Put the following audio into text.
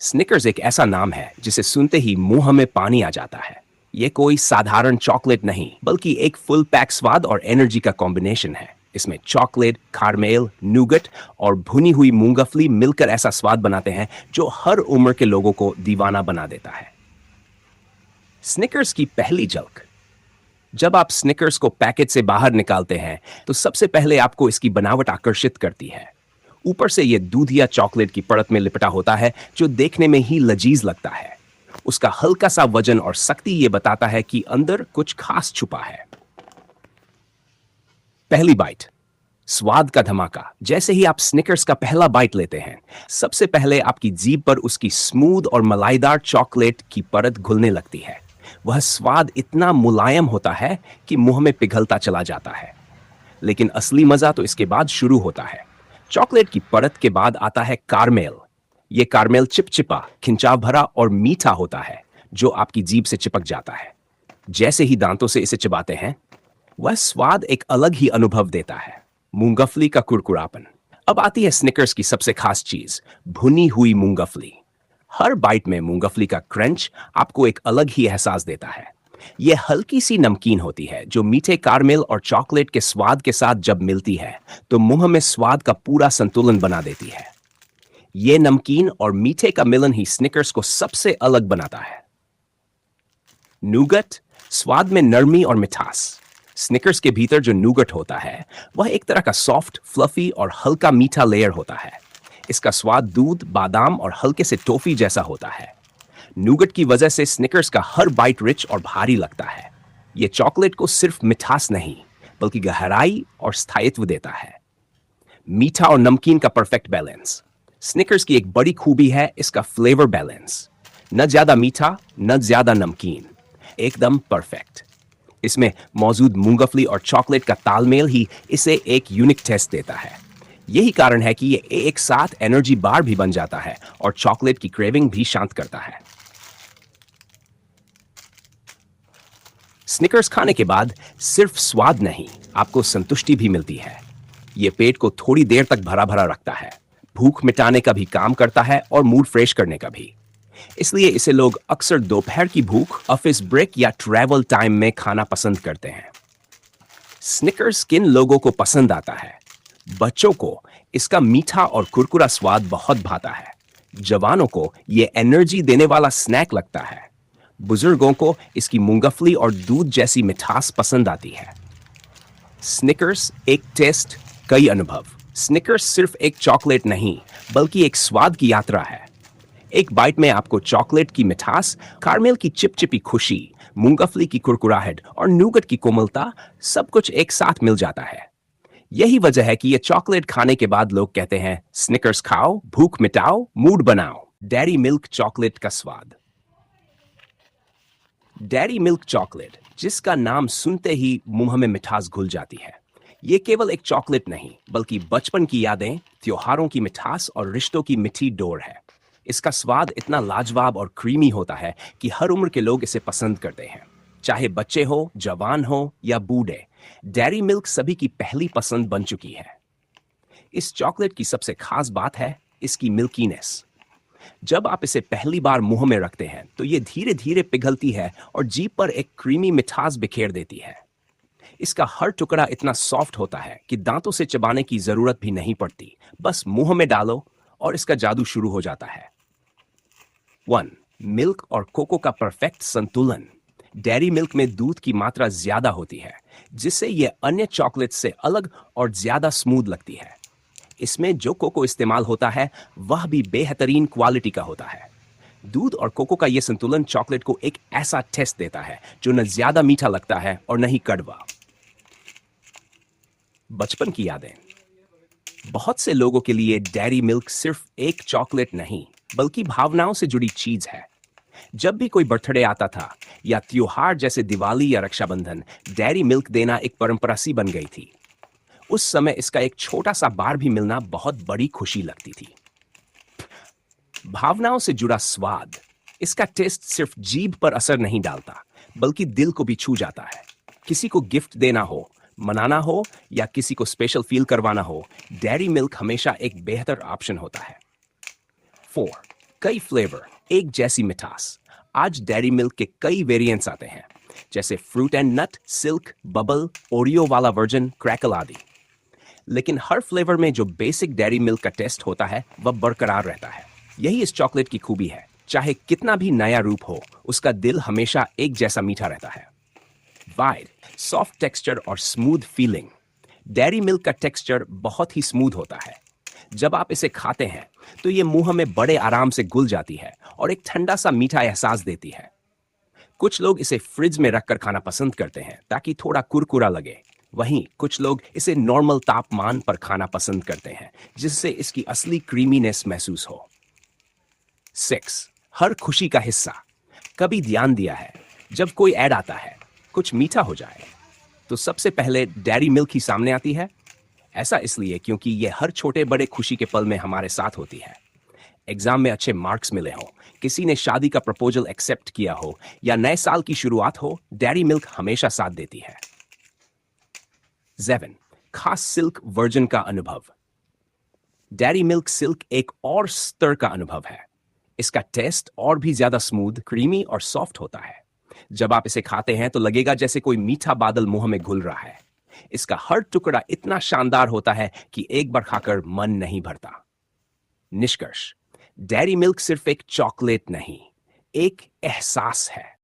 Sneakers एक ऐसा नाम है जिसे सुनते ही मुंह में पानी आ जाता है। ये कोई साधारण चॉकलेट नहीं, बल्कि एक फुल पैक स्वाद और एनर्जी का कॉम्बिनेशन है। इसमें चॉकलेट, कारमेल, नूगट और भुनी हुई मूंगफली मिलकर ऐसा स्वाद बनाते हैं जो हर उम्र के लोगों को दीवाना बना देता है। स्निकर्स की पहली झलक। जब आप स्निकर्स को पैकेट से बाहर निकालते हैं तो सबसे पहले आपको इसकी बनावट आकर्षित करती है। ऊपर से यह दूधिया चॉकलेट की परत में लिपटा होता है जो देखने में ही लजीज लगता है। उसका हल्का सा वजन और सख्ती यह बताता है कि अंदर कुछ खास छुपा है। पहली बाइट, स्वाद का धमाका। जैसे ही आप स्निकर्स का पहला बाइट लेते हैं, सबसे पहले आपकी जीभ पर उसकी स्मूथ और मलाईदार चॉकलेट की परत घुलने लगती है। वह स्वाद इतना मुलायम होता है कि मुंह में पिघलता चला जाता है। लेकिन असली मजा तो इसके बाद शुरू होता है। चॉकलेट की परत के बाद आता है कारमेल। यह कारमेल चिपचिपा, खिंचाव भरा और मीठा होता है जो आपकी जीभ से चिपक जाता है। जैसे ही दांतों से इसे चबाते हैं, वह स्वाद एक अलग ही अनुभव देता है। मूंगफली का कुरकुरापन। अब आती है स्निकर्स की सबसे खास चीज, भुनी हुई मूंगफली। हर बाइट में मूंगफली का क्रंच आपको एक अलग ही एहसास देता है। यह हल्की सी नमकीन होती है जो मीठे कारमेल और चॉकलेट के स्वाद के साथ जब मिलती है तो मुंह में स्वाद का पूरा संतुलन बना देती है। यह नमकीन और मीठे का मिलन ही स्निकर्स को सबसे अलग बनाता है। नूगट, स्वाद में नरमी और मिठास। स्निकर्स के भीतर जो नूगट होता है वह एक तरह का सॉफ्ट, फ्लफी और हल्का मीठा लेयर होता है। इसका स्वाद दूध, बादाम और हल्के से टॉफी जैसा होता है। नूगट की वजह से स्निकर्स का हर बाइट रिच और भारी लगता है। यह चॉकलेट को सिर्फ मिठास नहीं, बल्कि गहराई और स्थायित्व देता है। मीठा और नमकीन का परफेक्ट बैलेंस। स्निकर्स की एक बड़ी खूबी है इसका फ्लेवर बैलेंस। न ज्यादा मीठा, न ज्यादा नमकीन, एकदम परफेक्ट। इसमें मौजूद मूंगफली और चॉकलेट का तालमेल ही इसे एक यूनिक टेस्ट देता है। यही कारण है कि ये एक साथ एनर्जी बार भी बन जाता है और चॉकलेट की क्रेविंग भी शांत करता है। स्निकर्स खाने के बाद सिर्फ स्वाद नहीं, आपको संतुष्टि भी मिलती है। यह पेट को थोड़ी देर तक भरा भरा रखता है, भूख मिटाने का भी काम करता है और मूड फ्रेश करने का भी। इसलिए इसे लोग अक्सर दोपहर की भूख, ऑफिस ब्रेक या ट्रैवल टाइम में खाना पसंद करते हैं। स्निकर्स किन लोगों को पसंद आता है? बच्चों को इसका मीठा और कुरकुरा स्वाद बहुत भाता है। जवानों को यह एनर्जी देने वाला स्नैक लगता है। बुजुर्गों को इसकी मूंगफली और दूध जैसी मिठास पसंद आती है। स्निकर्स एक टेस्ट, कई अनुभव। स्निकर्स सिर्फ एक चॉकलेट नहीं, बल्कि एक स्वाद की यात्रा है। एक बाइट में आपको चॉकलेट की मिठास, कारमेल की चिपचिपी खुशी, मूंगफली की कुरकुराहट और नूगट की कोमलता, सब कुछ एक साथ मिल जाता है। यही वजह है कि ये चॉकलेट खाने के बाद लोग कहते हैं, स्निकर्स खाओ, भूख मिटाओ, मूड बनाओ। डेयरी मिल्क चॉकलेट का स्वाद। डेयरी मिल्क चॉकलेट, जिसका नाम सुनते ही मुंह में मिठास घुल जाती है। ये केवल एक चॉकलेट नहीं, बल्कि बचपन की यादें, त्योहारों की मिठास और रिश्तों की मीठी डोर है। इसका स्वाद इतना लाजवाब और क्रीमी होता है कि हर उम्र के लोग इसे पसंद करते हैं। चाहे बच्चे हो, जवान हो या बूढ़े, डेयरी मिल्क सभी की पहली पसंद बन चुकी है। इस चॉकलेट की सबसे खास बात है इसकी मिल्कीनेस। जब आप इसे पहली बार मुंह में रखते हैं तो ये धीरे धीरे पिघलती है और जीभ पर एक क्रीमी मिठास बिखेर देती है। इसका हर टुकड़ा इतना सॉफ्ट होता है कि दांतों से चबाने की जरूरत भी नहीं पड़ती। बस मुंह में डालो और इसका जादू शुरू हो जाता है। 1. मिल्क और कोको का परफेक्ट संतुलन। डेयरी मिल्क में दूध की मात्रा ज्यादा होती है, जिससे यह अन्य चॉकलेट से अलग और ज्यादा स्मूथ लगती है। इसमें जो कोको इस्तेमाल होता है वह भी बेहतरीन क्वालिटी का होता है। दूध और कोको का यह संतुलन चॉकलेट को एक ऐसा टेस्ट देता है जो न ज्यादा मीठा लगता है और न ही कड़वा। बचपन की यादें। बहुत से लोगों के लिए डेयरी मिल्क सिर्फ एक चॉकलेट नहीं, बल्कि भावनाओं से जुड़ी चीज है। जब भी कोई बर्थडे आता था या त्योहार जैसे दिवाली या रक्षाबंधन, डेयरी मिल्क देना एक परंपरा सी बन गई थी। उस समय इसका एक छोटा सा बार भी मिलना बहुत बड़ी खुशी लगती थी। भावनाओं से जुड़ा स्वाद। इसका टेस्ट सिर्फ जीभ पर असर नहीं डालता, बल्कि दिल को भी छू जाता है। किसी को गिफ्ट देना हो, मनाना हो या किसी को स्पेशल फील करवाना हो, डेयरी मिल्क हमेशा एक बेहतर ऑप्शन होता है। 4. कई फ्लेवर, एक जैसी मिठास। आज डेयरी मिल्क के कई वेरिएंट्स आते हैं, जैसे fruit and nut, silk, bubble, Oreo वाला वर्जन, क्रैकल आदि। लेकिन हर फ्लेवर में जो बेसिक डेयरी मिल्क का टेस्ट होता है वह बरकरार रहता है। यही इस चॉकलेट की खूबी है। चाहे कितना भी नया रूप हो, उसका दिल हमेशा एक जैसा मीठा रहता है। वाइड, सॉफ्ट टेक्सचर और स्मूथ फीलिंग। डेयरी मिल्क का टेक्सचर बहुत ही स्मूथ होता है। जब आप इसे खाते हैं तो ये मुंह में बड़े आराम से घुल जाती है और एक ठंडा सा मीठा एहसास देती है। कुछ लोग इसे फ्रिज में रखकर खाना पसंद करते हैं ताकि थोड़ा कुरकुरा लगे। वहीं कुछ लोग इसे नॉर्मल तापमान पर खाना पसंद करते हैं, जिससे इसकी असली क्रीमीनेस महसूस हो। 6. हर खुशी का हिस्सा। कभी ध्यान दिया है, जब कोई ऐड आता है, कुछ मीठा हो जाए, तो सबसे पहले डेयरी मिल्क ही सामने आती है। ऐसा इसलिए क्योंकि ये हर छोटे बड़े खुशी के पल में हमारे साथ होती है। एग्जाम में अच्छे मार्क्स मिले हों, किसी ने शादी का प्रपोजल एक्सेप्ट किया हो, या नए साल की शुरुआत हो, डेयरी मिल्क हमेशा साथ देती है। 7. खास सिल्क वर्जन का अनुभव। डेयरी मिल्क सिल्क एक और स्तर का अनुभव है। इसका टेस्ट और भी ज्यादा स्मूथ, क्रीमी और सॉफ्ट होता है। जब आप इसे खाते हैं तो लगेगा जैसे कोई मीठा बादल मुंह में घुल रहा है। इसका हर टुकड़ा इतना शानदार होता है कि एक बार खाकर मन नहीं भरता। निष्कर्ष, डेयरी मिल्क सिर्फ एक चॉकलेट नहीं, एक एहसास है।